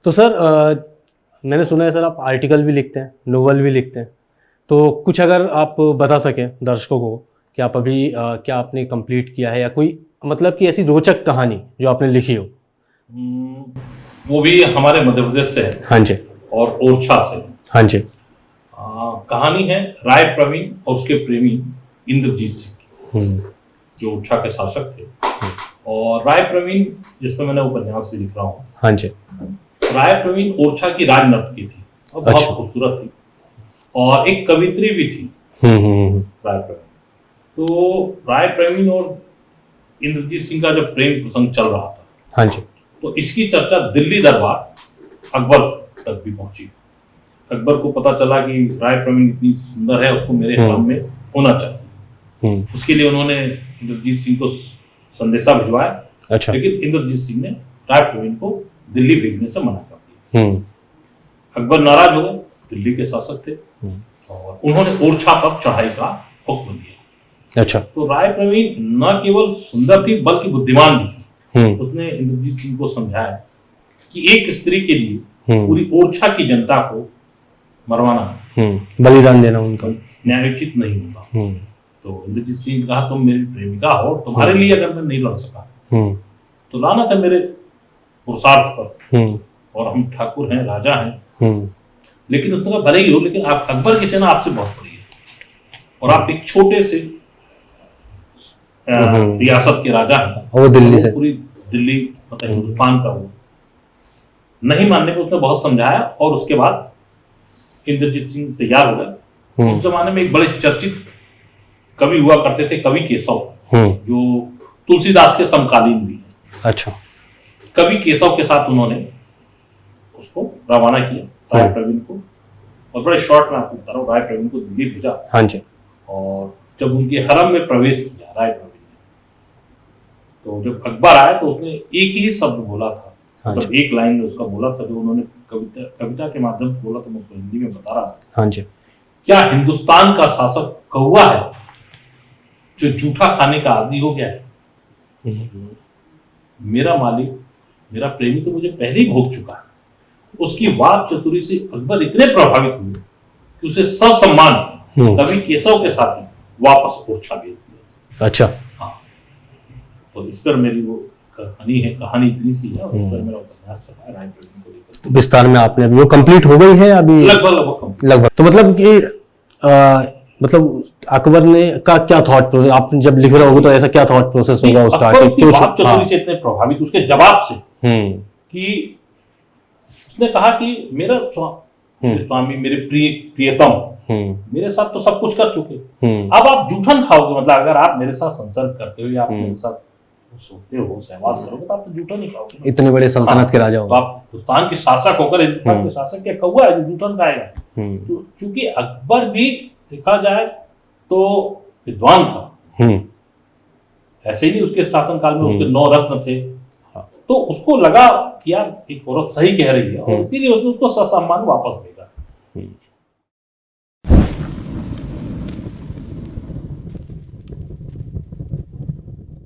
तो सर मैंने सुना है सर आप आर्टिकल भी लिखते हैं, नोवेल भी लिखते हैं, तो कुछ अगर आप बता सकें दर्शकों को कि आप अभी क्या आपने कंप्लीट किया है या कोई मतलब कि ऐसी रोचक कहानी जो आपने लिखी हो। वो भी हमारे मध्य प्रदेश से है। हाँ जी। और ओरछा से। हाँ जी। कहानी है राय प्रवीण और उसके प्रेमी इंद्रजीत सिंह की, जो ओरछा के शासक थे। और राय प्रवीण जिसमें मैंने उपन्यास भी लिख रहा हूँ। हाँ जी। राय प्रवीण ओरछा की राजनर्तकी थी और बहुत खूबसूरत थी और एक कवित्री भी थी राय प्रवीण। तो राय प्रवीण और इंद्रजीत सिंह का जब प्रेम प्रसंग चल रहा था, हाँ जी, तो इसकी चर्चा दिल्ली दरबार अकबर तक भी पहुंची। अकबर को पता चला कि राय प्रवीण इतनी सुंदर है, उसको मेरे हाल में होना चाहिए। उसके लिए उन्होंने इंद्रजीत सिंह को संदेशा भिजवाया। अच्छा। लेकिन इंद्रजीत सिंह ने राय प्रवीण को दिल्ली भेजने से मना कर दिया। अकबर नाराज हो गए, दिल्ली के शासक थे, और उन्होंने ओरछा पर चढ़ाई का हुक्म दिया। अच्छा। तो राय प्रवीण न केवल सुंदर थी बल्कि बुद्धिमान भी थी। उसने इंद्रजीत सिंह को समझाया कि एक स्त्री के लिए पूरी ओरछा की जनता को मरवाना, बलिदान देना उनका न्यायोचित नहीं होगा। तो इंद्रजीत सिंह ने कहा तुम मेरी प्रेमिका हो, तुम्हारे लिए अगर मैं नहीं लड़ सका तो लाना था मेरे पुरुषार्थ पर, और हम ठाकुर हैं, राजा हैं। लेकिन उसने कहा भले ही हो, लेकिन आप अकबर की सेना आपसे बहुत बड़ी है और आप एक छोटे से रियासत के राजा हैं, वो दिल्ली से, पूरी दिल्ली मतलब हिंदुस्तान का वो नहीं मानने पर उसने बहुत समझाया। और उसके बाद इंद्रजीत सिंह तैयार हो गए। उस जमाने में एक बड़े चर्चित कवि हुआ करते थे, कवि केशव, जो तुलसीदास के समकालीन भी हैं। अच्छा। कवि केशव के साथ उन्होंने उसको रवाना किया राय प्रवीण को, और बड़े शॉर्ट में आपको बता रहा हूँ, राय प्रवीण को दिल्ली भेजा। हाँ जी। और जब उनके हरम में प्रवेश किया राय प्रवीण ने, तो जब अकबर आया तो उसने एक ही शब्द बोला था, मतलब एक लाइन में उसका बोला था, जो उन्होंने कविता के माध्यम से बोला था। मैं उसको हिंदी में बता रहा था। हाँ जी। क्या हिंदुस्तान का शासक कौवा है जो जूठा खाने का आदी हो गया है? मेरा मालिक, मेरा प्रेमी तो मुझे पहले ही भोग चुका है। उसकी वाक चतुरी से अकबर इतने प्रभावित हुए कि उसे ससम्मान कवि केशव के साथ ही वापस ओरछा भेज दिया। अच्छा। हाँ, तो इस पर मेरी वो कहानी है, कहानी इतनी सी है, और उस पर मेरा उपन्यास छपा है राय प्रवीण को लेकर। तो विस्तार में आपने अभी वो कंप्लीट हो गई है अभी? लगभग। तो मतलब कि मतलब अकबर ने का क्या थॉट प्रोसेस, आप जब लिख रहे होगे तो ऐसा क्या थॉट प्रोसेस होगा उसका? चतुरी से इतने प्रभावित उसके जवाब से कि उसने कहा कि मेरा स्वामी, मेरे प्रियतम मेरे साथ तो सब कुछ कर चुके, अब आप जूठन खाओगे, मतलब अगर आप मेरे साथ संसर्ग करते हो या आप मेरे साथ सोते हो, सहवास करोगे, तो आप तो जूठन ही खाओगे। इतने बड़े सल्तनत के राजा हो, तो आप हिंदुस्तान के शासक होकर हिंदुस्तान के शासक क्या कौवा है जो जूठन खाएगा? तो चूंकि अकबर भी देखा जाए तो विद्वान था, ऐसे ही नहीं उसके शासनकाल में उसके 9 रत्न थे, तो उसको लगा कि यार एक औरत सही कह रही है, और इसीलिए उसने उसको ससम्मान वापस भेजा।